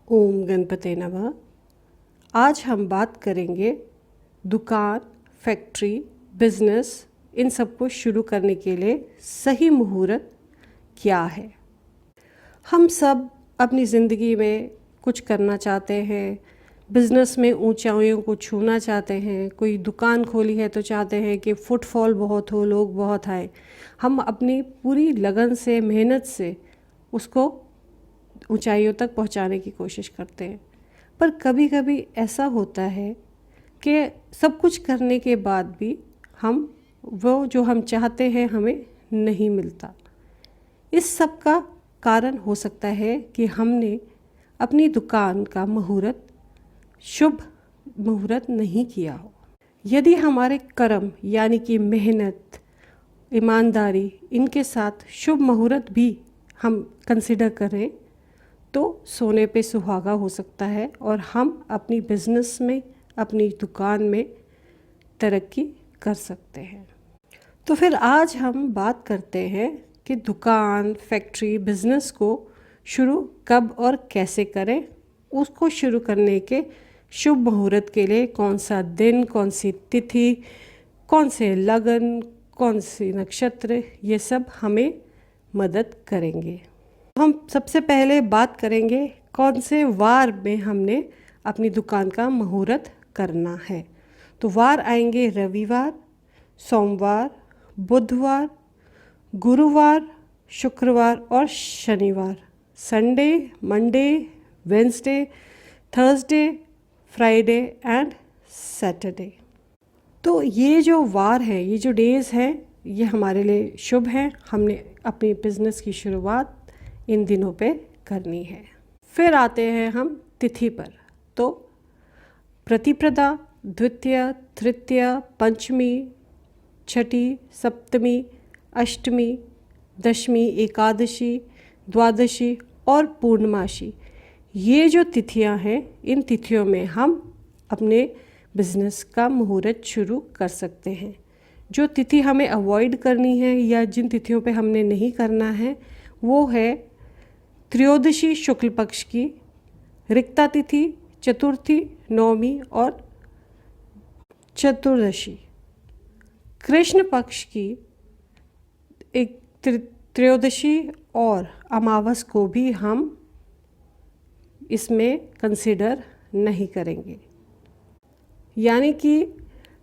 ओम गणपते नमः। आज हम बात करेंगे दुकान, फैक्ट्री, बिजनेस इन सबको शुरू करने के लिए सही मुहूर्त क्या है। हम सब अपनी ज़िंदगी में कुछ करना चाहते हैं, बिज़नेस में ऊंचाइयों को छूना चाहते हैं। कोई दुकान खोली है तो चाहते हैं कि फुटफॉल बहुत हो, लोग बहुत आए। हम अपनी पूरी लगन से, मेहनत से उसको ऊंचाइयों तक पहुंचाने की कोशिश करते हैं। पर कभी कभी ऐसा होता है कि सब कुछ करने के बाद भी हम वो जो हम चाहते हैं हमें नहीं मिलता। इस सब का कारण हो सकता है कि हमने अपनी दुकान का मुहूर्त शुभ मुहूर्त नहीं किया हो। यदि हमारे कर्म यानी कि मेहनत, ईमानदारी इनके साथ शुभ मुहूर्त भी हम कंसिडर करें तो सोने पे सुहागा हो सकता है और हम अपनी बिजनेस में, अपनी दुकान में तरक्की कर सकते हैं। तो फिर आज हम बात करते हैं कि दुकान, फैक्ट्री, बिजनेस को शुरू कब और कैसे करें। उसको शुरू करने के शुभ मुहूर्त के लिए कौन सा दिन, कौन सी तिथि, कौन से लगन, कौन सी नक्षत्र, ये सब हमें मदद करेंगे। हम सबसे पहले बात करेंगे कौन से वार में हमने अपनी दुकान का मुहूर्त करना है। तो वार आएंगे रविवार, सोमवार, बुधवार, गुरुवार, शुक्रवार और शनिवार। Sunday, Monday, Wednesday, Thursday, Friday and Saturday. तो ये जो वार है, ये जो डेज़ हैं, ये हमारे लिए शुभ हैं। हमने अपनी बिज़नेस की शुरुआत इन दिनों पे करनी है। फिर आते हैं हम तिथि पर। तो प्रतिपदा, द्वितीय, तृतीय, पंचमी, छठी, सप्तमी, अष्टमी, दशमी, एकादशी, द्वादशी और पूर्णमासी, ये जो तिथियां हैं, इन तिथियों में हम अपने बिजनेस का मुहूर्त शुरू कर सकते हैं। जो तिथि हमें अवॉइड करनी है या जिन तिथियों पे हमने नहीं करना है, वो है त्रयोदशी शुक्ल पक्ष की, रिक्ता तिथि, चतुर्थी, नवमी और चतुर्दशी। कृष्ण पक्ष की एक त्रयोदशी और अमावस को भी हम इसमें कंसिडर नहीं करेंगे। यानी कि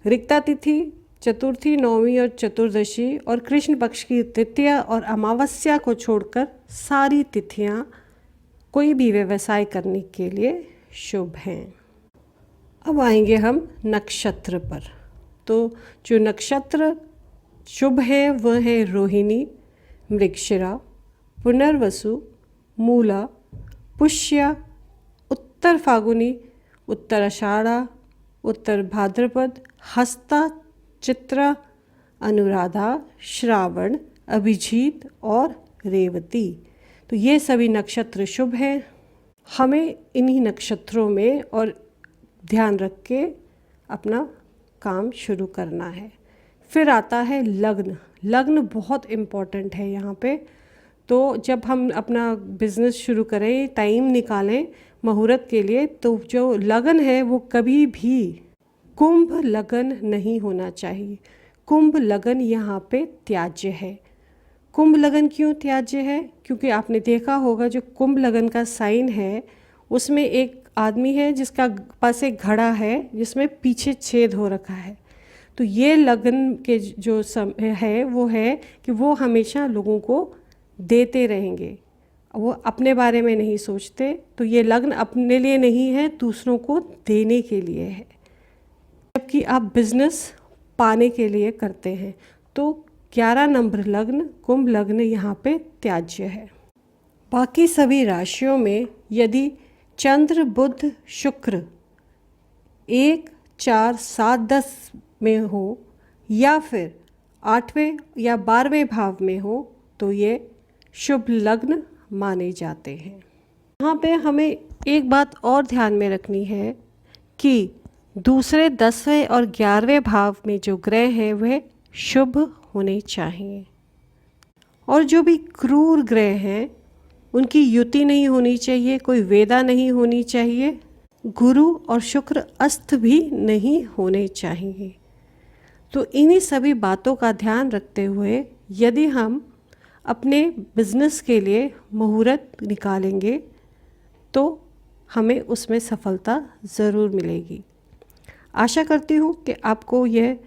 रिक्ता तिथि, चतुर्थी, नवमी और चतुर्दशी और कृष्ण पक्ष की तृतीया और अमावस्या को छोड़कर सारी तिथियां कोई भी व्यवसाय करने के लिए शुभ हैं। अब आएंगे हम नक्षत्र पर। तो जो नक्षत्र शुभ है वह है रोहिणी, मृगशिरा, पुनर्वसु, मूला, पुष्या, उत्तर फागुनी, उत्तर आषाढ़ा, उत्तर भाद्रपद, हस्ता, चित्रा, अनुराधा, श्रावण, अभिजीत और रेवती। तो ये सभी नक्षत्र शुभ हैं। हमें इन्हीं नक्षत्रों में और ध्यान रख के अपना काम शुरू करना है। फिर आता है लग्न। लग्न बहुत इम्पॉर्टेंट है यहाँ पे। तो जब हम अपना बिजनेस शुरू करें, टाइम निकालें मुहूर्त के लिए, तो जो लगन है वो कभी भी कुंभ लगन नहीं होना चाहिए। कुंभ लगन यहाँ पे त्याज्य है। कुंभ लगन क्यों त्याज्य है? क्योंकि आपने देखा होगा जो कुंभ लगन का साइन है उसमें एक आदमी है जिसका पास एक घड़ा है जिसमें पीछे छेद हो रखा है। तो ये लगन के जो समय है वो है कि वो हमेशा लोगों को देते रहेंगे, वो अपने बारे में नहीं सोचते। तो ये लग्न अपने लिए नहीं है, दूसरों को देने के लिए है, जबकि आप बिजनेस पाने के लिए करते हैं। तो 11 नंबर लग्न, कुंभ लग्न यहाँ पे त्याज्य है। बाकी सभी राशियों में यदि चंद्र, बुध, शुक्र 1, 4, 7, 10 में हो या फिर 8वें या 12वें भाव में हो तो ये शुभ लग्न माने जाते हैं। यहाँ पे हमें एक बात और ध्यान में रखनी है कि दूसरे 10वें और 11वें भाव में जो ग्रह हैं वह शुभ होने चाहिए, और जो भी क्रूर ग्रह हैं उनकी युति नहीं होनी चाहिए, कोई वेदा नहीं होनी चाहिए, गुरु और शुक्र अस्त भी नहीं होने चाहिए। तो इन्हीं सभी बातों का ध्यान रखते हुए यदि हम अपने बिजनेस के लिए मुहूर्त निकालेंगे तो हमें उसमें सफलता ज़रूर मिलेगी। आशा करती हूँ कि आपको यह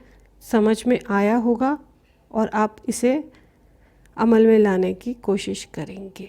समझ में आया होगा और आप इसे अमल में लाने की कोशिश करेंगे।